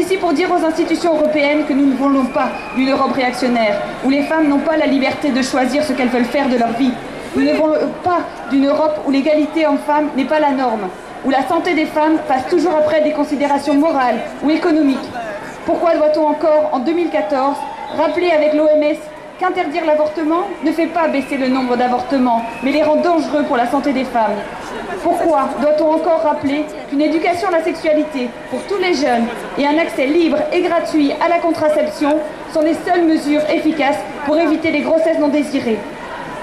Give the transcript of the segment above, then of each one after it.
ici pour dire aux institutions européennes que nous ne voulons pas d'une Europe réactionnaire, où les femmes n'ont pas la liberté de choisir ce qu'elles veulent faire de leur vie. Nous ne voulons pas d'une Europe où l'égalité homme-femme n'est pas la norme, où la santé des femmes passe toujours après des considérations morales ou économiques. Pourquoi doit-on encore, en 2014, rappeler avec l'OMS qu'interdire l'avortement ne fait pas baisser le nombre d'avortements, mais les rend dangereux pour la santé des femmes? Pourquoi doit-on encore rappeler qu'une éducation à la sexualité pour tous les jeunes et un accès libre et gratuit à la contraception sont les seules mesures efficaces pour éviter les grossesses non désirées?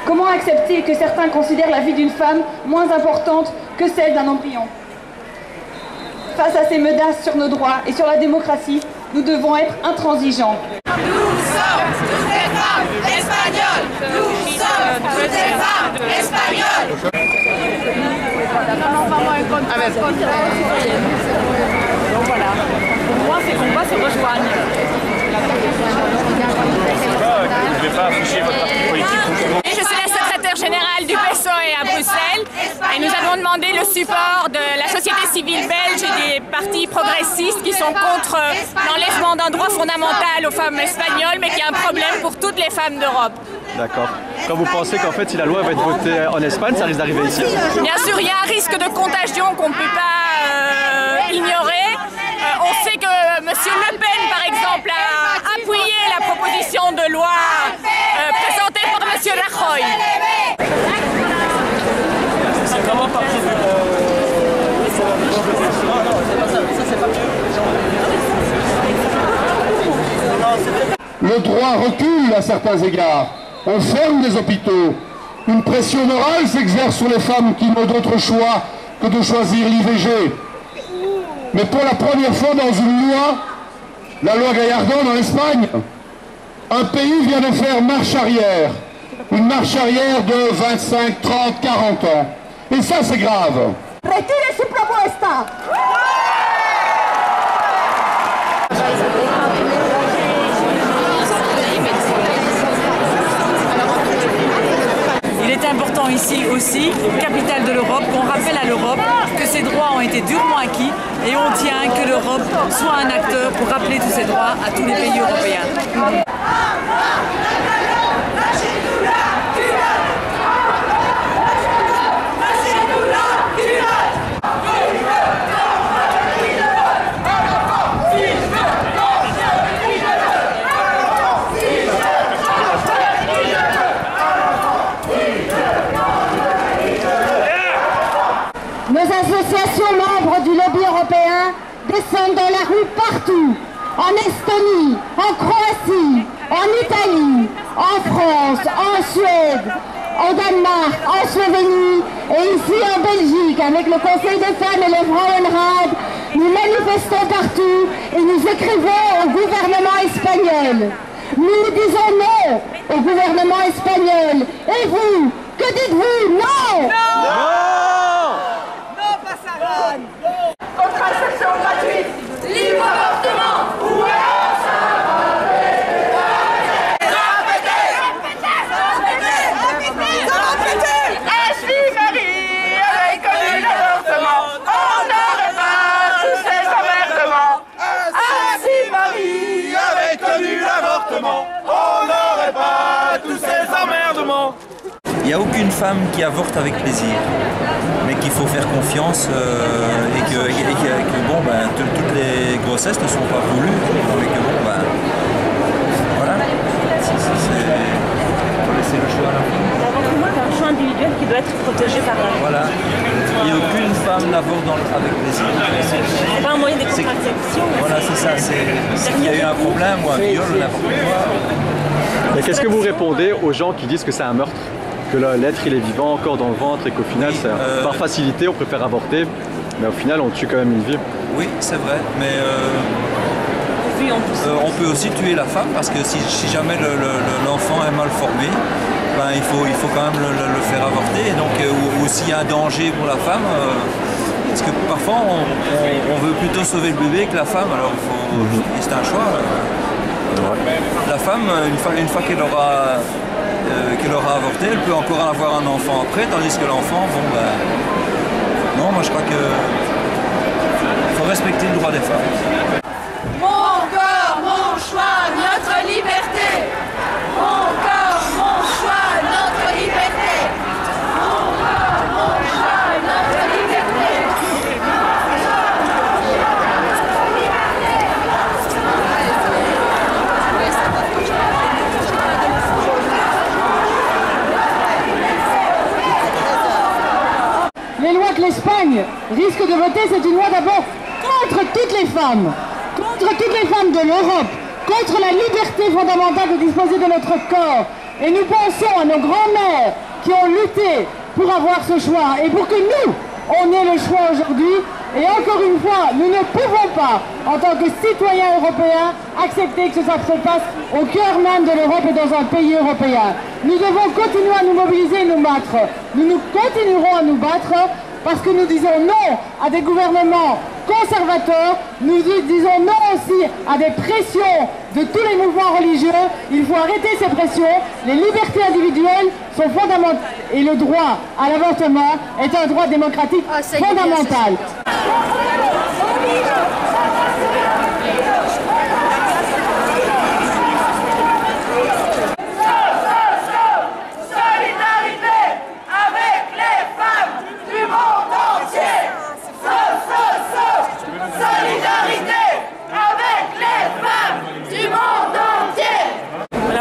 Comment accepter que certains considèrent la vie d'une femme moins importante que celle d'un embryon? Face à ces menaces sur nos droits et sur la démocratie, nous devons être intransigeants. Nous sommes toutes des femmes espagnoles. Nous sommes toutes des femmes espagnoles. Donc voilà, pour moi ces combats se rejoignent. Vous ne devez pas afficher votre parti politique. Je suis la secrétaire générale du PSOE à Bruxelles et nous avons demandé le support de la société civile belge et des partis progressistes qui sont contre l'enlèvement d'un droit fondamental aux femmes espagnoles, mais qui est un problème pour toutes les femmes d'Europe. D'accord. Quand vous pensez qu'en fait si la loi va être votée en Espagne, ça risque d'arriver ici? Bien sûr, il y a un risque de contagion qu'on ne peut pas ignorer. On sait que M. Le Pen, par exemple, a appuyé la proposition de loi présentée par M. Rajoy. C'est vraiment pas prévu. Le droit recule à certains égards. On ferme des hôpitaux. Une pression morale s'exerce sur les femmes qui n'ont d'autre choix que de choisir l'IVG. Mais pour la première fois dans une loi, la loi Gallardón en Espagne, un pays vient de faire marche arrière. Une marche arrière de 25, 30, 40 ans. Et ça, c'est grave. Retire su propuesta. Il est important ici aussi, capitale de l'Europe, qu'on rappelle à l'Europe que ces droits ont été durement acquis et on tient que l'Europe soit un acteur pour rappeler tous ces droits à tous les pays européens. Nos associations membres du lobby européen descendent dans la rue partout, en Estonie, en Croatie, en Italie, en France, en Suède, en Danemark, en Slovénie et ici en Belgique avec le Conseil des femmes et le Vrouwenraad. Nous manifestons partout et nous écrivons au gouvernement espagnol. Nous disons non au gouvernement espagnol. Et vous, que dites-vous? Non! Contraception gratuite, libre avortement, où est ça? Si Marie avait connu l'avortement, on n'aurait pas tous ces emmerdements. Si Marie avait connu l'avortement, on n'aurait pas tous ces emmerdements. Il n'y a aucune femme qui avorte avec plaisir, mais qu'il faut faire confiance et que bon, ben, toutes les grossesses ne sont pas voulues, mais que bon, ben, voilà, il faut laisser le choix à la femme. L'avortement est un choix individuel qui doit être protégé par la loi. Voilà, il n'y a aucune femme n'avorte avec plaisir. C'est pas un moyen de contraception. Voilà, c'est ça, c'est qu'il y a eu un problème ou un viol ou n'importe quoi. Mais qu'est-ce que vous répondez aux gens qui disent que c'est un meurtre? Que l'être il est vivant encore dans le ventre et qu'au final, par facilité, on préfère avorter, mais au final, on tue quand même une vie. Oui, c'est vrai, mais on peut aussi tuer la femme parce que si jamais l'enfant est mal formé, ben, il faut quand même le faire avorter. Et donc, ou s'il y a un danger pour la femme, parce que parfois, on veut plutôt sauver le bébé que la femme, alors c'est un choix. La femme, une fois qu'elle aura avorté, elle peut encore avoir un enfant après, tandis que l'enfant, bon ben... Non, moi je crois que faut respecter le droit des femmes. l'Espagne risque de voter, c'est une loi d'abord contre toutes les femmes de l'Europe, contre la liberté fondamentale de disposer de notre corps. Et nous pensons à nos grands-mères qui ont lutté pour avoir ce choix et pour que nous, on ait le choix aujourd'hui. Et encore une fois, nous ne pouvons pas, en tant que citoyens européens, accepter que ça se passe au cœur même de l'Europe et dans un pays européen. Nous devons continuer à nous mobiliser et nous battre. Nous continuerons à nous battre parce que nous disons non à des gouvernements conservateurs, nous disons non aussi à des pressions de tous les mouvements religieux. Il faut arrêter ces pressions, les libertés individuelles sont fondamentales et le droit à l'avortement est un droit démocratique fondamental.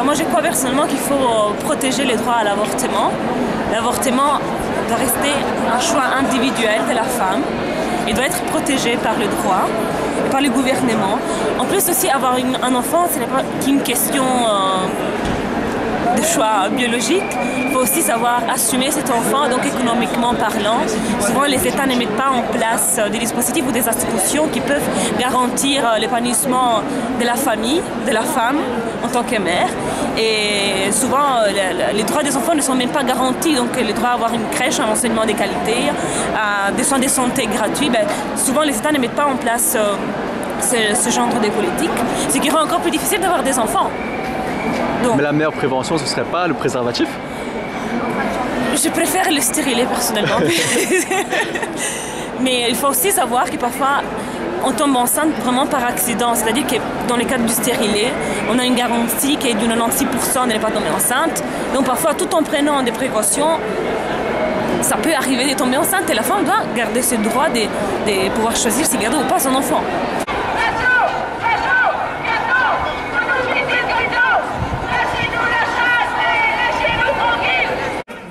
Moi, je crois personnellement qu'il faut protéger les droits à l'avortement. L'avortement doit rester un choix individuel de la femme. Il doit être protégé par le droit et par le gouvernement. En plus aussi, avoir un enfant, ce n'est pas qu'une question de choix biologique. Il faut aussi savoir assumer cet enfant, donc économiquement parlant. Souvent, les États ne mettent pas en place des dispositifs ou des institutions qui peuvent garantir l'épanouissement de la famille, de la femme en tant que mère. Et souvent, les droits des enfants ne sont même pas garantis. Donc, le droit à avoir une crèche, un enseignement de qualité, des soins de santé gratuits, souvent les États ne mettent pas en place ce genre de politique, ce qui rend encore plus difficile d'avoir des enfants. Donc, mais la meilleure prévention, ce ne serait pas le préservatif? Je préfère le stérilet personnellement. Mais il faut aussi savoir que parfois on tombe enceinte vraiment par accident. C'est-à-dire que dans le cadre du stérilet, on a une garantie qui est de 96% de ne pas tomber enceinte. Donc parfois, tout en prenant des précautions, ça peut arriver de tomber enceinte et la femme doit garder ce droit de pouvoir choisir si garder ou pas son enfant.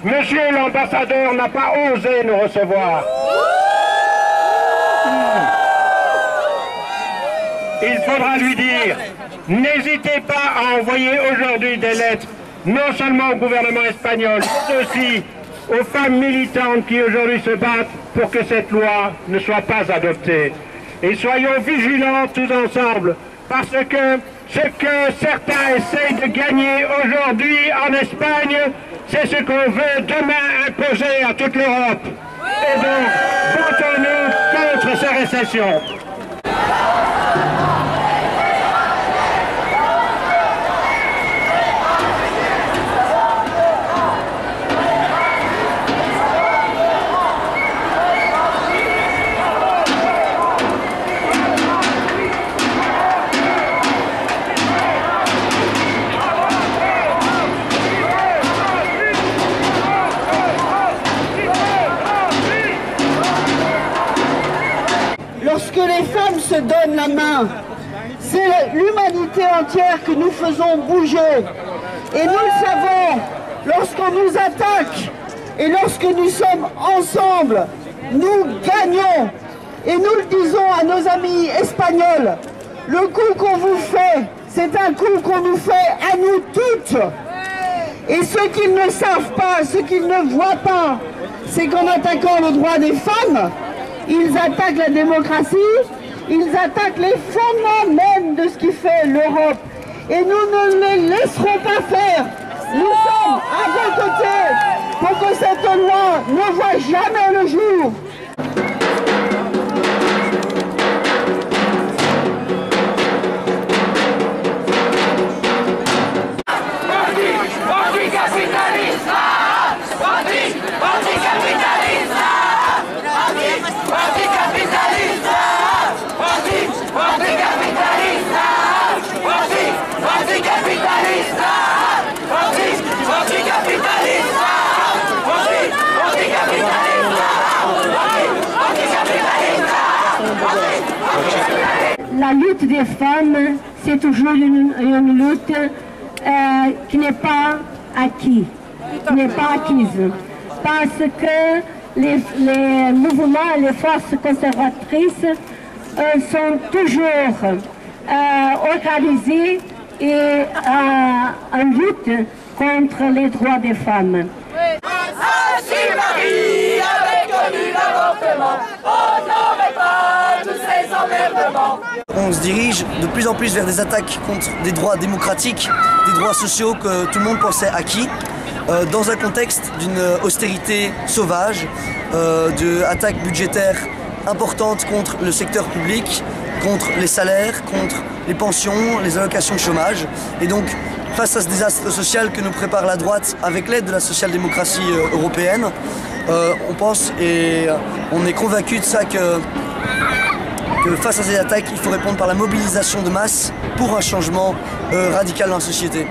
Monsieur l'ambassadeur n'a pas osé nous recevoir. Il faudra lui dire, n'hésitez pas à envoyer aujourd'hui des lettres, non seulement au gouvernement espagnol, mais aussi aux femmes militantes qui aujourd'hui se battent pour que cette loi ne soit pas adoptée. Et soyons vigilants tous ensemble, parce que ce que certains essayent de gagner aujourd'hui en Espagne, c'est ce qu'on veut demain imposer à toute l'Europe. Et donc, votons-nous contre ces récessions. Lorsque les femmes se donnent la main, c'est l'humanité entière que nous faisons bouger. Et nous le savons, lorsqu'on nous attaque et lorsque nous sommes ensemble, nous gagnons. Et nous le disons à nos amis espagnols, le coup qu'on vous fait, c'est un coup qu'on nous fait à nous toutes. Et ce qu'ils ne savent pas, ce qu'ils ne voient pas, c'est qu'en attaquant le droit des femmes, ils attaquent la démocratie, ils attaquent les fondements même de ce qui fait l'Europe. Et nous ne les laisserons pas faire. Nous sommes à vos côtés pour que cette loi ne voie jamais le jour. La lutte des femmes, c'est toujours une lutte qui n'est pas acquise. Parce que les mouvements, les forces conservatrices sont toujours organisés et en lutte contre les droits des femmes. Ainsi Marie avait connu l'avortement, on n'aurait pas tous ces emmerdements. On se dirige de plus en plus vers des attaques contre des droits démocratiques, des droits sociaux que tout le monde pensait acquis, dans un contexte d'une austérité sauvage, d'attaques budgétaires importantes contre le secteur public, contre les salaires, contre les pensions, les allocations de chômage. Et donc, face à ce désastre social que nous prépare la droite avec l'aide de la social-démocratie européenne, on pense et on est convaincu de ça que face à ces attaques, il faut répondre par la mobilisation de masse pour un changement radical dans la société.